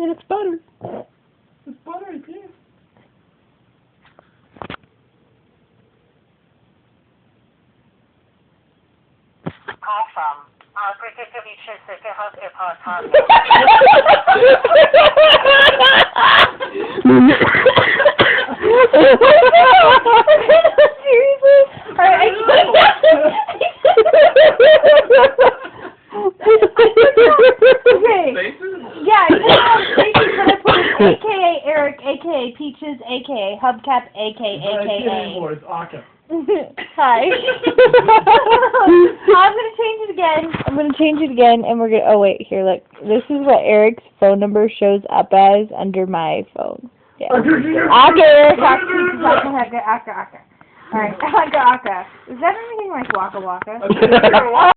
It's butter. It's buttery, yeah. Call from Airport Seriously? Alright, okay. Yeah, Spaces, but I put it AKA Eric, AKA Peaches, AKA Hubcap, AKA. It's Aka. Hi. I'm gonna change it again, and we're gonna. Oh wait, here, look. This is what Eric's phone number shows up as under my phone. Yeah. Aka, Eric, Aka. All right, Aka. Is that anything like Waka Waka?